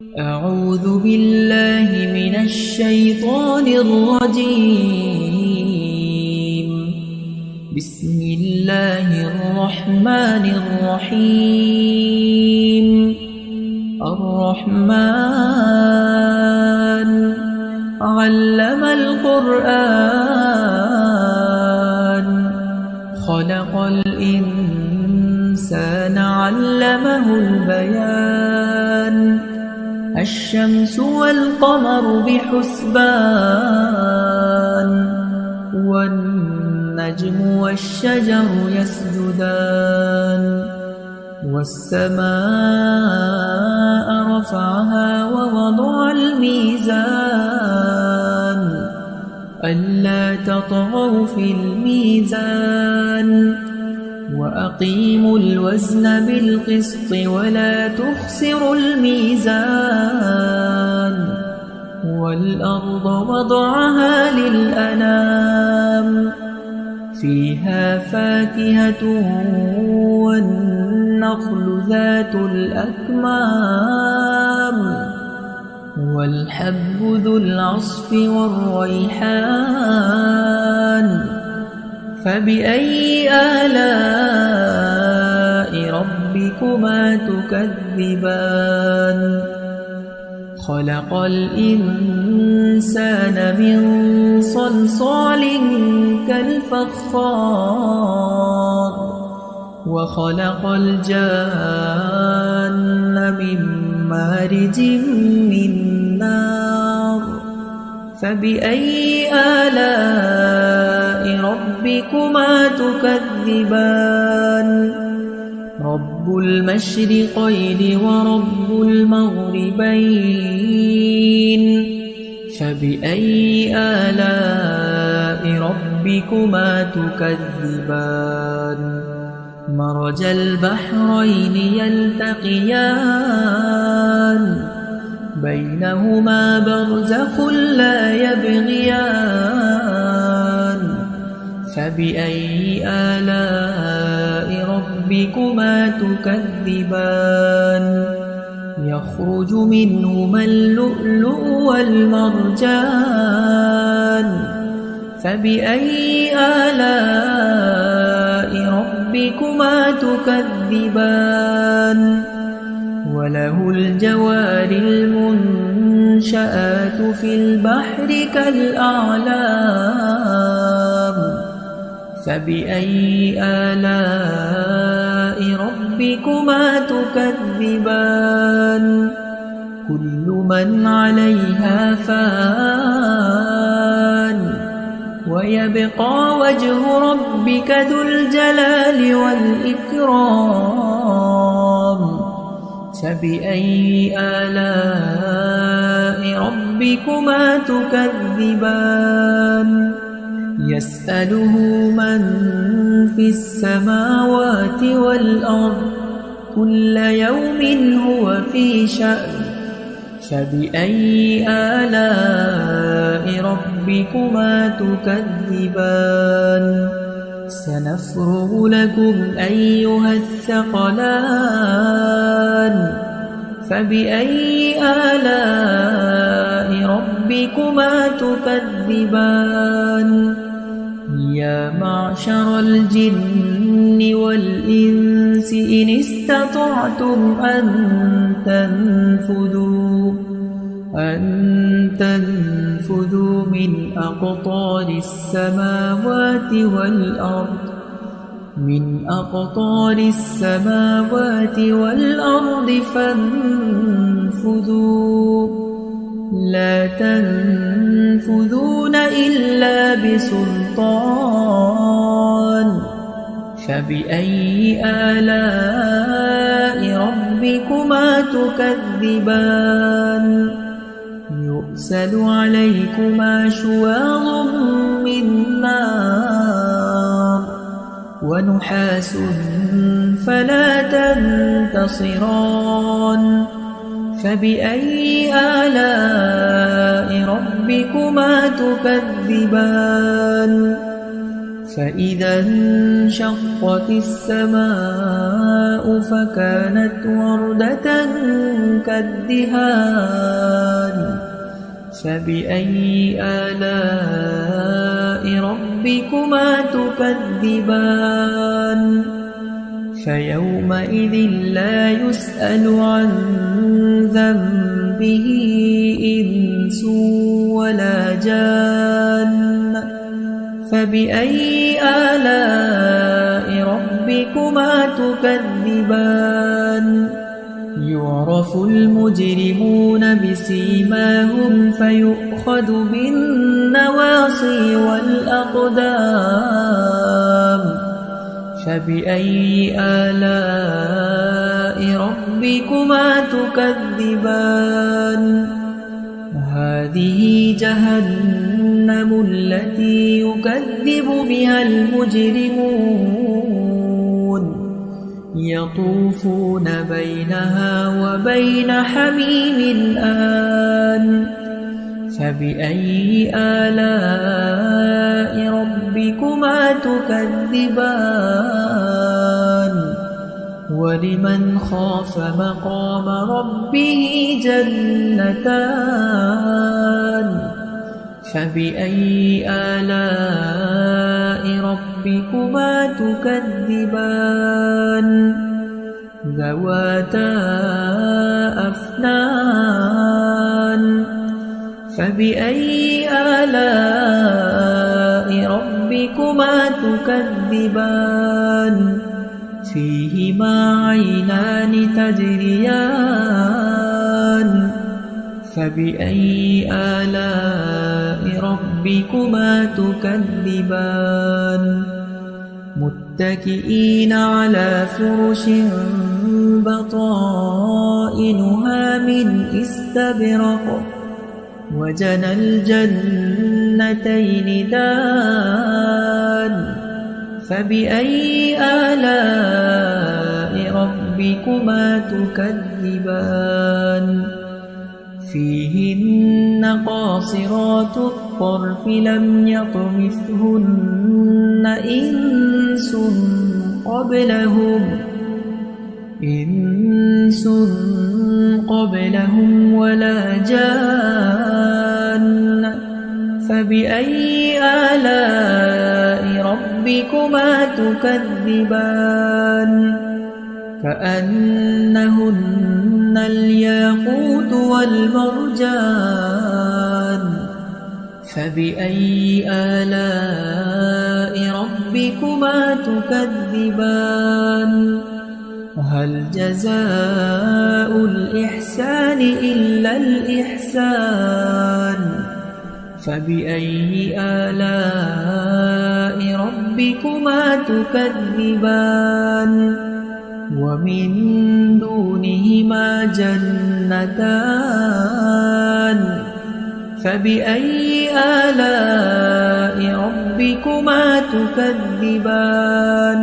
أعوذ بالله من الشيطان الرجيم. بسم الله الرحمن الرحيم. الرحمن علم القرآن خلق الإنسان علمه البيان الشمس والقمر بحسبان والنجم والشجر يسجدان والسماء رفعها ووضع الميزان ألا تطغوا في الميزان وأقيموا الوزن بالقسط ولا تخسروا الميزان والأرض وضعها للأنام فيها فاكهة والنخل ذات الأكمام والحب ذو العصف والريحان فبأي آلاء ربكما تكذبان خلق الإنسان من صلصال كالفخار وخلق الجان من مارج من نار فبأي آلاء ربكما تكذبان رب المشرقين ورب المغربين فبأي آلاء ربكما تكذبان مرج البحرين يلتقيان بينهما برزخ لا يبغيان فبأي آلاء ربكما تكذبان يخرج منهما اللؤلؤ والمرجان فبأي آلاء ربكما تكذبان وله الجوار المنشآت في البحر كالأعلام فبأي آلاء ربكما تكذبان كل من عليها فان ويبقى وجه ربك ذو الجلال والإكرام فبأي آلاء ربكما تكذبان يسأله من في السماوات والأرض كل يوم هو في شأن فبأي آلاء ربكما تكذبان سنفرغ لكم أيها الثقلان فبأي آلاء ربكما تكذبان يا معشر الجن والإنس إن استطعتم أن تنفذوا من أقطار السماوات والأرض فانفذوا لا تنفذون إلا بسلطان فبأي آلاء ربكما تكذبان يرسل عليكما شواظ من نار ونحاس فلا تنتصران فبأي آلاء ربكما تكذبان فإذا انشقت السماء فكانت وردة كالدهان فبأي آلاء ربكما تكذبان فيومئذ لا يسأل عن ذنبه إنس ولا جان فبأي آلاء ربكما تكذبان يعرف المجرمون بسيماهم فيؤخذ بالنواصي والأقدام فبأي آلاء ربكما تكذبان هذه جهنم التي يكذب بها المجرمون يطوفون بينها وبين حميم آن فبأي آلاء ربكما تكذبان ولمن خاف مقام ربه جنتان فبأي آلاء ربكما تكذبان ذواتا أفنان فبأي آلاء ربكما تكذبان فيهما عينان تجريان فبأي آلاء ربكما تكذبان متكئين على فرش بطائنها من استبرق وجنى الجنتين دان فبأي آلاء ربكما تكذبان فيهن قاصرات الطرف لم يطمثهن إنس قبلهم ولا جان فبأي آلاء ربكما تكذبان كأنهن الياقوت والمرجان فبأي آلاء ربكما تكذبان هل جزاء الإحسان إلا الإحسان فبأي آلاء ربكما تكذبان ومن دونهما جنتان فبأي آلاء ربكما تكذبان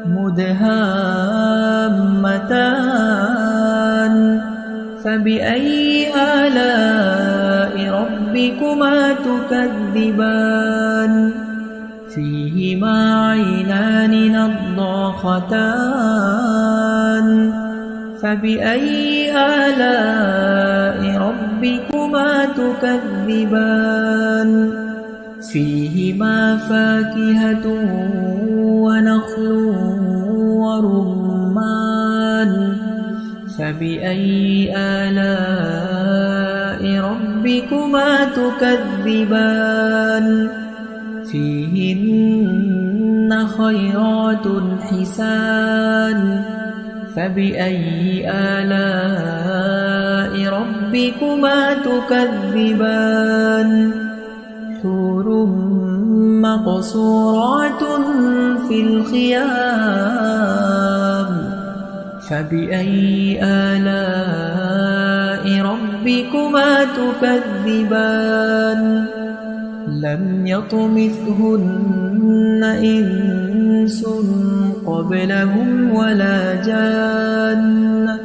مدهامتان فبأي آلاء ربكما تكذبان فيهما عينان نضاختان فبأي آلاء ربكما تكذبان فيهما فاكهة ونخل ورمان فبأي آلاء ربكما تكذبان فيهن خيرات حسان فبأي آلاء ربكما تكذبان حور مقصورات في الخيام فبأي آلاء ربكما تكذبان لم يطمثهن إنس قبلهم ولا جان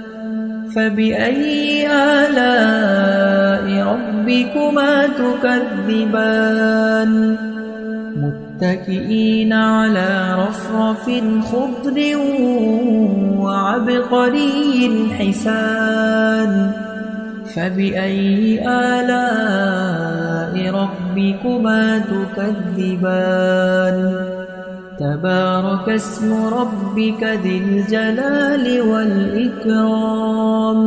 فبأي آلاء ربكما تكذبان متكئين على رفرف خضر وعبقري حسان فبأي آلاء ربكما تكذبان تبارك اسم ربك ذي الجلال والإكرام